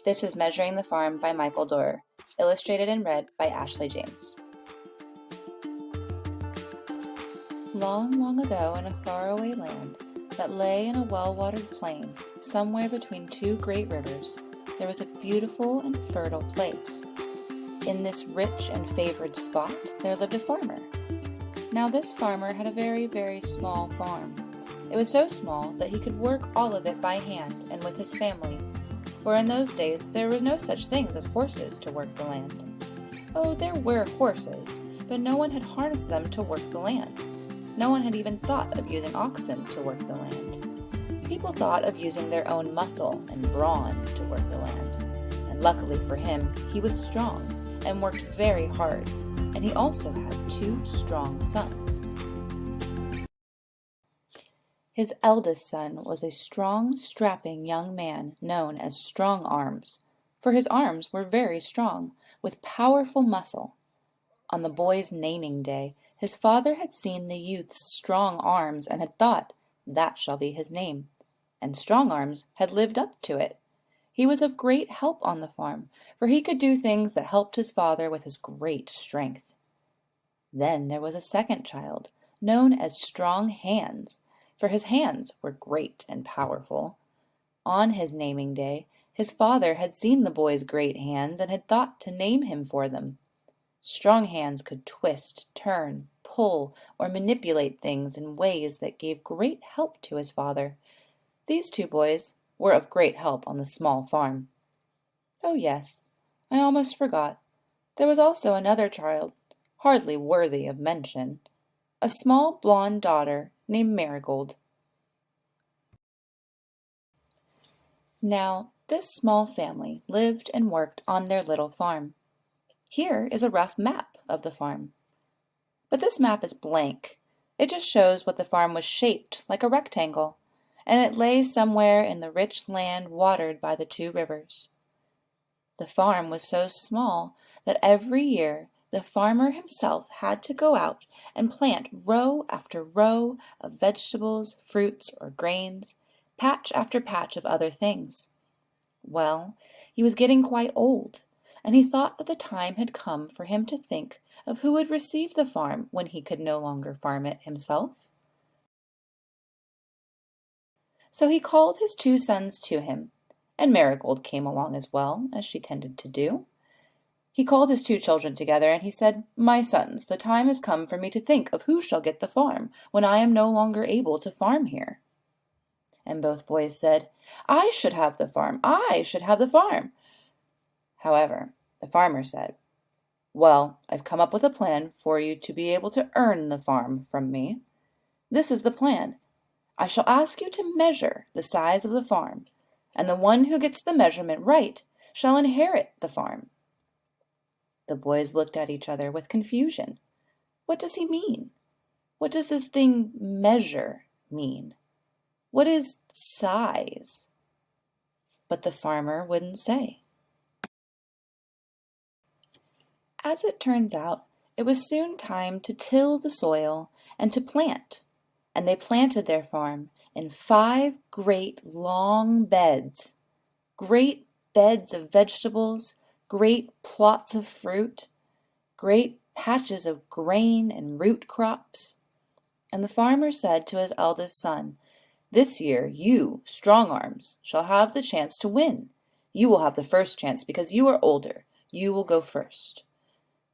This is Measuring the Farm by Michael Dorer, illustrated and read by Ashley James. Long, long ago in a faraway land that lay in a well-watered plain, somewhere between two great rivers, there was a beautiful and fertile place. In this rich and favored spot, there lived a farmer. Now this farmer had a very, very small farm. It was so small that he could work all of it by hand and with his family, for in those days there were no such things as horses to work the land. Oh, there were horses, but no one had harnessed them to work the land. No one had even thought of using oxen to work the land. People thought of using their own muscle and brawn to work the land. And luckily for him, he was strong and worked very hard, and he also had 2 strong sons. His eldest son was a strong, strapping young man known as Strong Arms, for his arms were very strong, with powerful muscle. On the boy's naming day, his father had seen the youth's strong arms and had thought, "That shall be his name." And Strong Arms had lived up to it. He was of great help on the farm, for he could do things that helped his father with his great strength. Then there was a second child, known as Strong Hands, for his hands were great and powerful. On his naming day, his father had seen the boy's great hands and had thought to name him for them. Strong Hands could twist, turn, pull, or manipulate things in ways that gave great help to his father. These 2 boys were of great help on the small farm. Oh yes, I almost forgot. There was also another child, hardly worthy of mention, a small blonde daughter named Marigold. Now, this small family lived and worked on their little farm. Here is a rough map of the farm. But this map is blank. It just shows what the farm was shaped like a rectangle, and it lay somewhere in the rich land watered by the 2 rivers. The farm was so small that every year the farmer himself had to go out and plant row after row of vegetables, fruits, or grains, patch after patch of other things. Well, he was getting quite old, and he thought that the time had come for him to think of who would receive the farm when he could no longer farm it himself. So he called his 2 sons to him, and Marigold came along as well, as she tended to do. He called his 2 children together, and he said, "My sons, the time has come for me to think of who shall get the farm when I am no longer able to farm here." And both boys said, "I should have the farm, I should have the farm." However, the farmer said, "Well, I've come up with a plan for you to be able to earn the farm from me. This is the plan. I shall ask you to measure the size of the farm, and the one who gets the measurement right shall inherit the farm." The boys looked at each other with confusion. What does he mean? What does this thing measure mean? What is size? But the farmer wouldn't say. As it turns out, it was soon time to till the soil and to plant, and they planted their farm in 5 great long beds. Great beds of vegetables, great plots of fruit, great patches of grain and root crops. And the farmer said to his eldest son, "This year you, Strong Arms, shall have the chance to win. You will have the first chance because you are older. You will go first."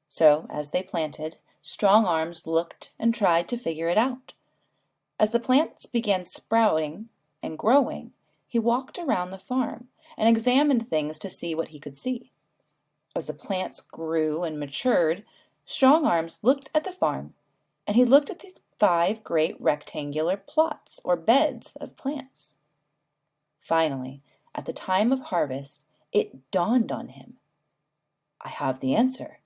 So, as they planted, Strong Arms looked and tried to figure it out. As the plants began sprouting and growing, he walked around the farm and examined things to see what he could see. As the plants grew and matured, Strong Arms looked at the farm, and he looked at the 5 great rectangular plots or beds of plants. Finally, at the time of harvest, it dawned on him. "I have the answer.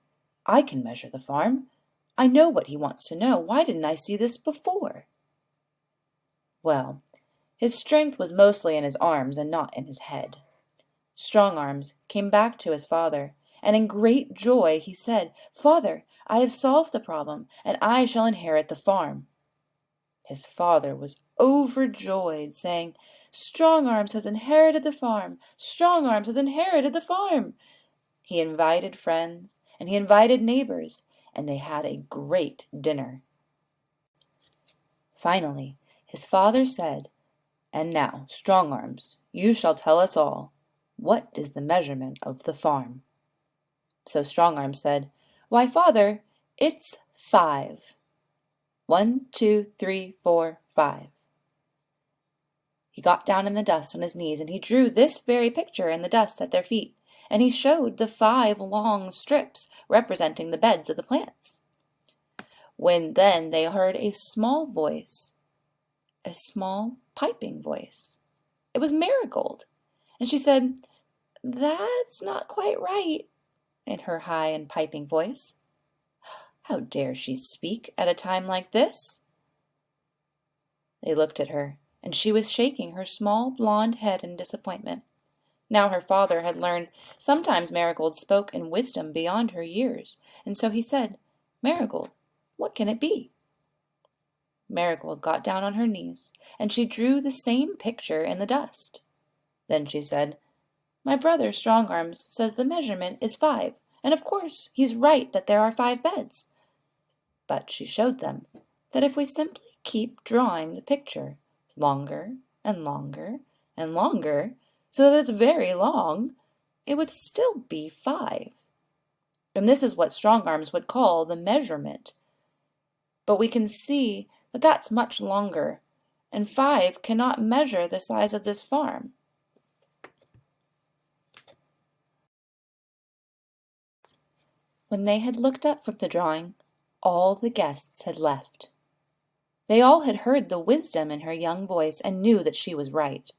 I can measure the farm. I know what he wants to know. Why didn't I see this before?" Well, his strength was mostly in his arms and not in his head. Strong Arms came back to his father, and in great joy he said, "Father, I have solved the problem, and I shall inherit the farm." His father was overjoyed, saying, Strong Arms has inherited the farm! Strong Arms has inherited the farm! He invited friends, and he invited neighbors, and they had a great dinner. Finally, his father said, "And now, Strong Arms, you shall tell us all. What is the measurement of the farm?" So Strong Arms said, "Why, father, it's 5. 1, 2, 3, 4, 5. He got down in the dust on his knees, and he drew this very picture in the dust at their feet, and he showed the 5 long strips representing the beds of the plants. When then they heard a small voice, a small piping voice. It was Marigold, and she said, "That's not quite right," in her high and piping voice. How dare she speak at a time like this? They looked at her, and she was shaking her small blonde head in disappointment. Now her father had learned sometimes Marigold spoke in wisdom beyond her years, and so he said, "Marigold, what can it be?" Marigold got down on her knees, and she drew the same picture in the dust. Then she said, "My brother Strong Arms says the measurement is 5, and of course he's right that there are 5 beds." But she showed them that if we simply keep drawing the picture longer and longer and longer, so that it's very long, it would still be 5. And this is what Strong Arms would call the measurement. But we can see that that's much longer, and 5 cannot measure the size of this farm. When they had looked up from the drawing, all the guests had left. They all had heard the wisdom in her young voice and knew that she was right.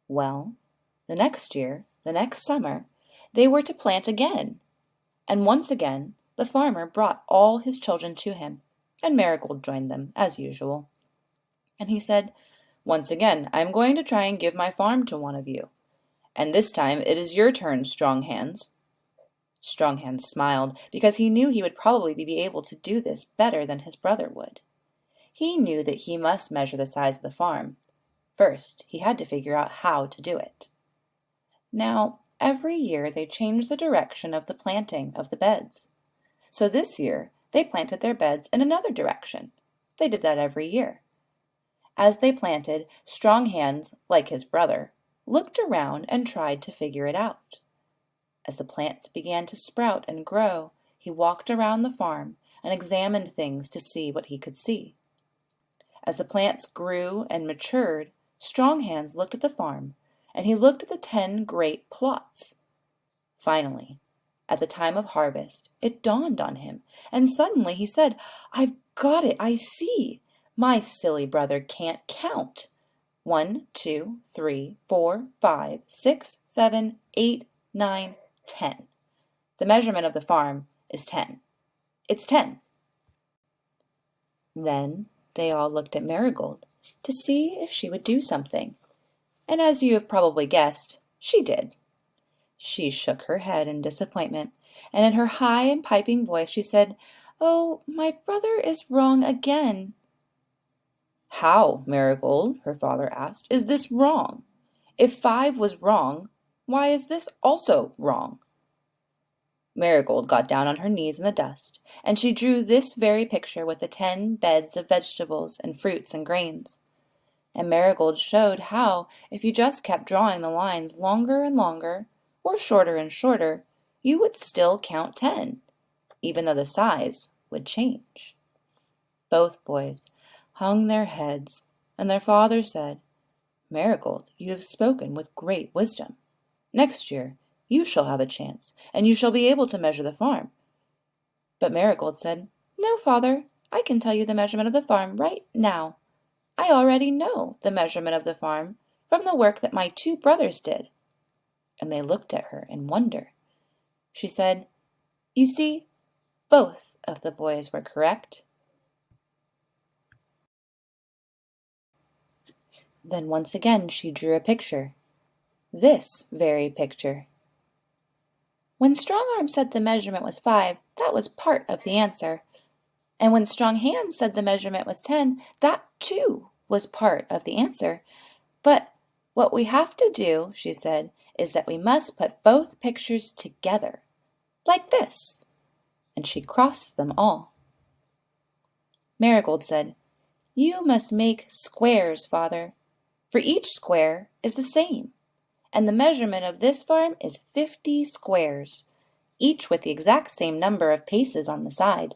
Well, the next year, the next summer, they were to plant again, and once again the farmer brought all his children to him, and Marigold joined them, as usual. And he said, "Once again, I am going to try and give my farm to one of you, and this time it is your turn, Strong Hands." Strong Hands smiled, because he knew he would probably be able to do this better than his brother would. He knew that he must measure the size of the farm. First, he had to figure out how to do it. Now, every year they changed the direction of the planting of the beds. So this year, they planted their beds in another direction. They did that every year. As they planted, Strong Hands, like his brother, looked around and tried to figure it out. As the plants began to sprout and grow, he walked around the farm and examined things to see what he could see. As the plants grew and matured, Strong Hands looked at the farm, and he looked at the 10 great plots. Finally, at the time of harvest, it dawned on him, and suddenly he said, "I've got it, I see. My silly brother can't count. 1, 2, 3, 4, 5, 6, 7, 8, 9, 10. The measurement of the farm is 10. It's 10. Then they all looked at Marigold to see if she would do something. And as you have probably guessed, she did. She shook her head in disappointment, and in her high and piping voice she said, "Oh, my brother is wrong again." "How, Marigold," her father asked, "is this wrong? If 5 was wrong, why is this also wrong?" Marigold got down on her knees in the dust, and she drew this very picture with the 10 beds of vegetables and fruits and grains. And Marigold showed how, if you just kept drawing the lines longer and longer, or shorter and shorter, you would still count 10, even though the size would change. Both boys hung their heads, and their father said, "Marigold, you have spoken with great wisdom. Next year you shall have a chance, and you shall be able to measure the farm." But Marigold said, "No, father, I can tell you the measurement of the farm right now. I already know the measurement of the farm from the work that my 2 brothers did." And they looked at her in wonder. She said, "You see, both of the boys were correct." Then once again she drew a picture. This very picture. When Strong Arm said the measurement was 5, that was part of the answer. And when Strong Hands said the measurement was 10, that too was part of the answer. But what we have to do, she said, is that we must put both pictures together, like this. And she crossed them all. Marigold said, "You must make squares, Father, for each square is the same, and the measurement of this farm is 50 squares, each with the exact same number of paces on the side.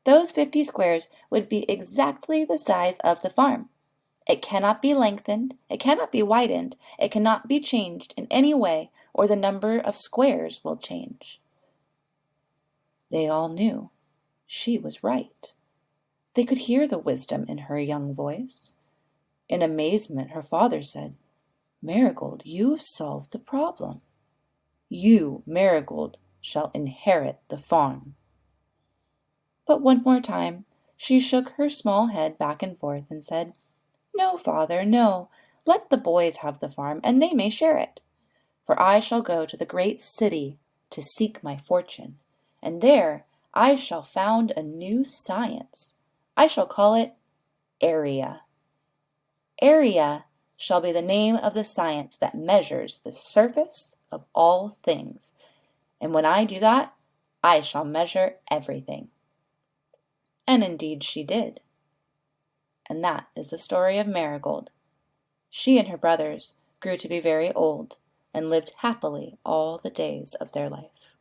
Those 50 squares would be exactly the size of the farm. It cannot be lengthened, it cannot be widened, it cannot be changed in any way, or the number of squares will change." They all knew she was right. They could hear the wisdom in her young voice. In amazement, her father said, "Marigold, you have solved the problem. You, Marigold, shall inherit the farm." But one more time she shook her small head back and forth and said, "No, Father, no. Let the boys have the farm, and they may share it. For I shall go to the great city to seek my fortune, and there I shall found a new science. I shall call it area. Area shall be the name of the science that measures the surface of all things. And when I do that, I shall measure everything." And indeed she did. And that is the story of Marigold. She and her brothers grew to be very old and lived happily all the days of their life.